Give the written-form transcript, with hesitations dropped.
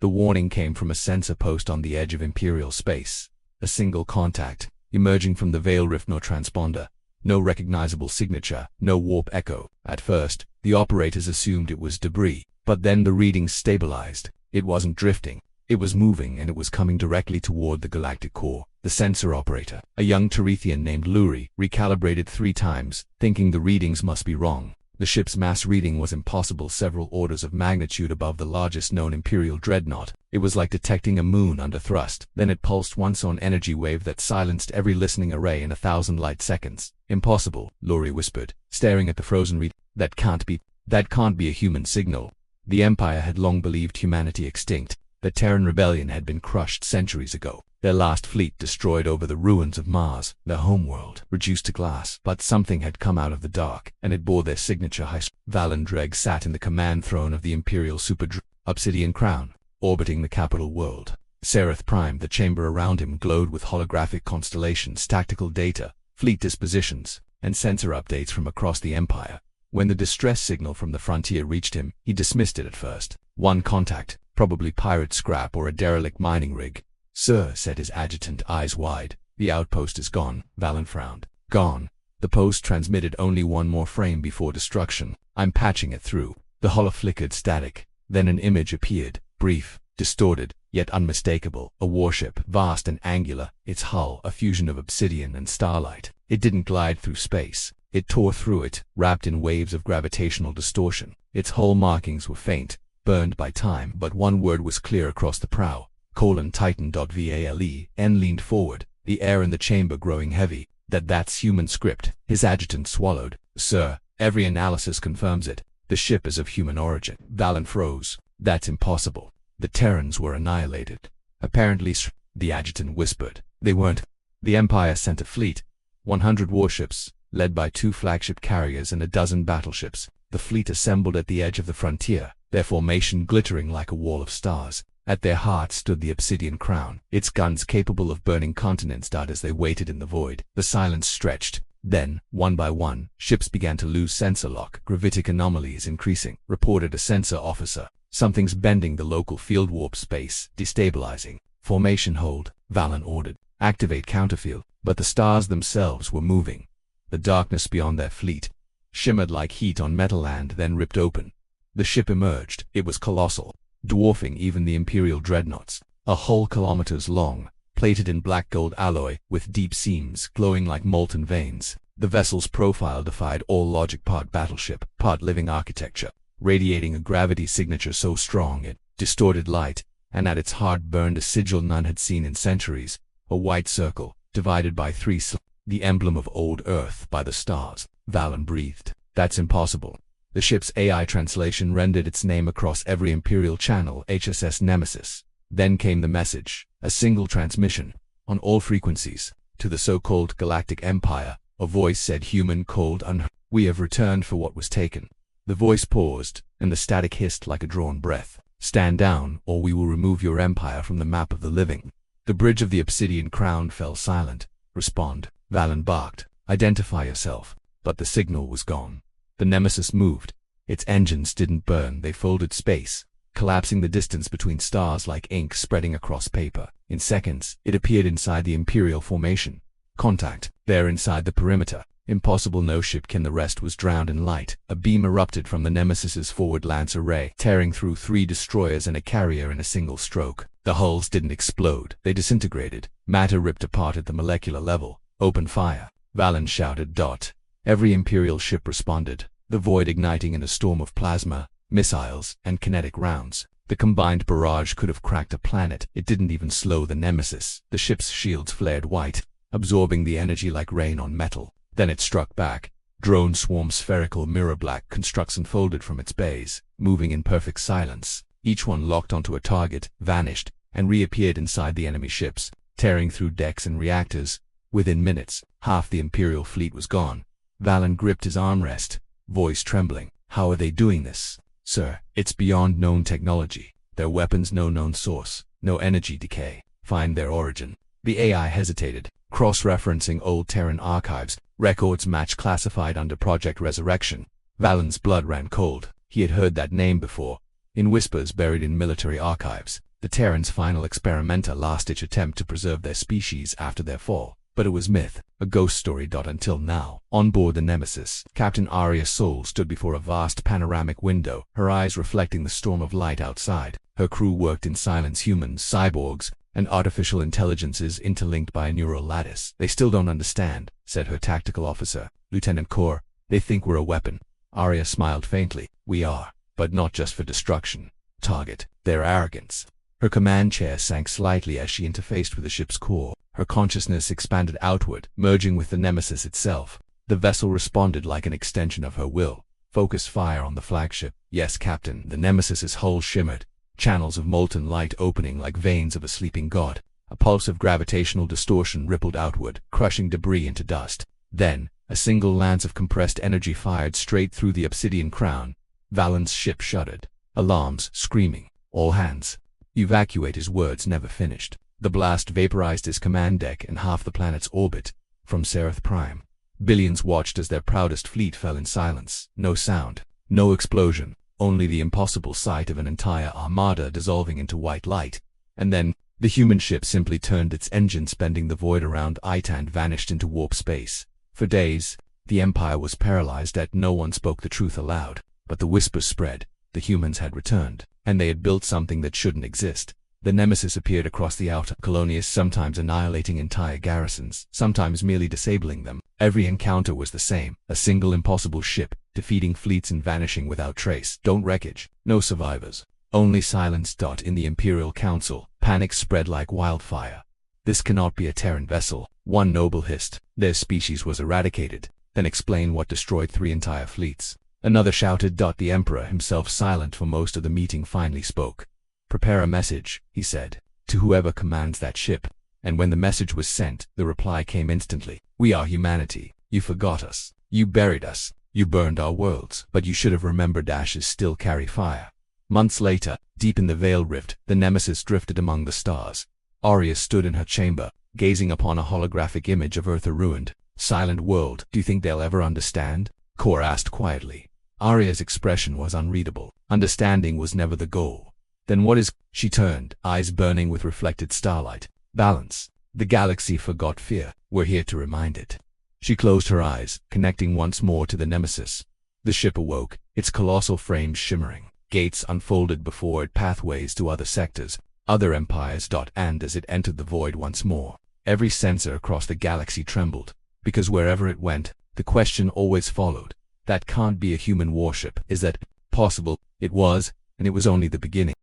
The warning came from a sensor post on the edge of Imperial space. A single contact, emerging from the Veil Rift nor transponder. No recognizable signature, no warp echo. At first, the operators assumed it was debris, but then the readings stabilized. It wasn't drifting. It was moving, and it was coming directly toward the galactic core. The sensor operator, a young Terethian named Luri, recalibrated 3 times, thinking the readings must be wrong. The ship's mass reading was impossible, several orders of magnitude above the largest known Imperial dreadnought. It was like detecting a moon under thrust. Then it pulsed once on energy wave that silenced every listening array in 1,000 light seconds. Impossible, Luri whispered, staring at the frozen read. That can't be a human signal. The Empire had long believed humanity extinct. The Terran rebellion had been crushed centuries ago. Their last fleet destroyed over the ruins of Mars, their homeworld, reduced to glass. But something had come out of the dark, and it bore their signature high. Valen Dreg sat in the command throne of the Imperial Obsidian Crown, orbiting the capital world. Sereth Prime, the chamber around him, glowed with holographic constellations, tactical data, fleet dispositions, and sensor updates from across the Empire. When the distress signal from the frontier reached him, he dismissed it at first. One contact, probably pirate scrap or a derelict mining rig. "Sir," said his adjutant, eyes wide. "The outpost is gone." Valen frowned. "Gone?" The post transmitted only one more frame before destruction. "I'm patching it through." The holo flickered static. Then an image appeared, brief, distorted, yet unmistakable. A warship, vast and angular, its hull a fusion of obsidian and starlight. It didn't glide through space. It tore through it, wrapped in waves of gravitational distortion. Its hull markings were faint, burned by time, but one word was clear across the prow. Titan.VALE. N leaned forward, the air in the chamber growing heavy. That's human script. His adjutant swallowed. "Sir, every analysis confirms it. The ship is of human origin." Valen froze. "That's impossible. The Terrans were annihilated." "Apparently," the adjutant whispered. "They weren't." The Empire sent a fleet. 100 warships, led by 2 flagship carriers and a dozen battleships. The fleet assembled at the edge of the frontier, their formation glittering like a wall of stars. At their heart stood the Obsidian Crown, its guns capable of burning continents out as they waited in the void. The silence stretched. Then, one by one, ships began to lose sensor lock. "Gravitic anomalies increasing," reported a sensor officer. "Something's bending the local field warp space, destabilizing." "Formation hold," Valen ordered. "Activate counterfield." But the stars themselves were moving. The darkness beyond their fleet shimmered like heat on metal and then ripped open. The ship emerged. It was colossal, dwarfing even the Imperial dreadnoughts. A whole kilometers long, plated in black gold alloy, with deep seams glowing like molten veins. The vessel's profile defied all logic, part battleship, part living architecture, radiating a gravity signature so strong it distorted light, and at its heart burned a sigil none had seen in centuries, a white circle, divided by 3 the emblem of old Earth by the stars. Valen breathed. "That's impossible." The ship's AI translation rendered its name across every Imperial channel, HSS Nemesis. Then came the message, a single transmission, on all frequencies, to the so-called Galactic Empire. A voice said, "Human cold we have returned for what was taken." The voice paused, and the static hissed like a drawn breath. "Stand down, or we will remove your empire from the map of the living." The bridge of the Obsidian Crown fell silent. "Respond," Valen barked. "Identify yourself." But the signal was gone. The Nemesis moved. Its engines didn't burn, they folded space, collapsing the distance between stars like ink spreading across paper. In seconds, it appeared inside the Imperial formation. Contact, there inside the perimeter. Impossible, no ship can. The rest was drowned in light. A beam erupted from the Nemesis's forward lance array, tearing through 3 destroyers and a carrier in a single stroke. The hulls didn't explode, they disintegrated. Matter ripped apart at the molecular level. "Open fire," Valen shouted. Every Imperial ship responded, the void igniting in a storm of plasma, missiles, and kinetic rounds. The combined barrage could have cracked a planet. It didn't even slow the Nemesis. The ship's shields flared white, absorbing the energy like rain on metal. Then it struck back. Drone swarm spherical mirror-black constructs unfolded from its bays, moving in perfect silence. Each one locked onto a target, vanished, and reappeared inside the enemy ships, tearing through decks and reactors. Within minutes, half the Imperial fleet was gone. Valen gripped his armrest, voice trembling. "How are they doing this?" "Sir, it's beyond known technology. Their weapons, no known source, no energy decay. Find their origin." The AI hesitated, cross-referencing old Terran archives. Records match classified under Project Resurrection. Valen's blood ran cold. He had heard that name before, in whispers buried in military archives. The Terrans' final experimenter last-ditch attempt to preserve their species after their fall. But it was myth, a ghost story. Until now. On board the Nemesis, Captain Arya Sol stood before a vast panoramic window, her eyes reflecting the storm of light outside. Her crew worked in silence, humans, cyborgs, and artificial intelligences interlinked by a neural lattice. They still don't understand, said her tactical officer, Lieutenant Kor. They think we're a weapon. Arya smiled faintly. We are, but not just for destruction. Target their arrogance. Her command chair sank slightly as she interfaced with the ship's core. Her consciousness expanded outward, merging with the Nemesis itself. The vessel responded like an extension of her will. Focus fire on the flagship. Yes, Captain. The Nemesis's hull shimmered, channels of molten light opening like veins of a sleeping god. A pulse of gravitational distortion rippled outward, crushing debris into dust. Then, a single lance of compressed energy fired straight through the obsidian crown. Valen's ship shuddered. Alarms, screaming. All hands. Evacuate. His words never finished. The blast vaporized his command deck and half the planet's orbit. From Seraph Prime, billions watched as their proudest fleet fell in silence. No sound, no explosion, only the impossible sight of an entire armada dissolving into white light. And then, the human ship simply turned its engines, bending the void around it, and vanished into warp space. For days, the Empire was paralyzed. No one spoke the truth aloud, but the whispers spread. The humans had returned, and they had built something that shouldn't exist. The Nemesis appeared across the outer colonies, sometimes annihilating entire garrisons, sometimes merely disabling them. Every encounter was the same, a single impossible ship, defeating fleets and vanishing without trace. Don't wreckage, no survivors, only silence. In the Imperial Council, panic spread like wildfire. This cannot be a Terran vessel, one noble hissed. Their species was eradicated. Then explain what destroyed 3 entire fleets. Another shouted. The Emperor, himself silent for most of the meeting, finally spoke. Prepare a message, he said, to whoever commands that ship. And when the message was sent, the reply came instantly. We are humanity. You forgot us. You buried us. You burned our worlds. But you should have remembered ashes still carry fire. Months later, deep in the Veil Rift, the Nemesis drifted among the stars. Arya stood in her chamber, gazing upon a holographic image of Earth, a ruined, silent world. Do you think they'll ever understand? Kor asked quietly. Arya's expression was unreadable. Understanding was never the goal. Then what is? She turned, eyes burning with reflected starlight. Balance. The galaxy forgot fear. We're here to remind it. She closed her eyes, connecting once more to the Nemesis. The ship awoke, its colossal frames shimmering. Gates unfolded before it, pathways to other sectors, other empires. And as it entered the void once more, every sensor across the galaxy trembled. Because wherever it went, the question always followed. That can't be a human warship. Is that possible? It was, and it was only the beginning.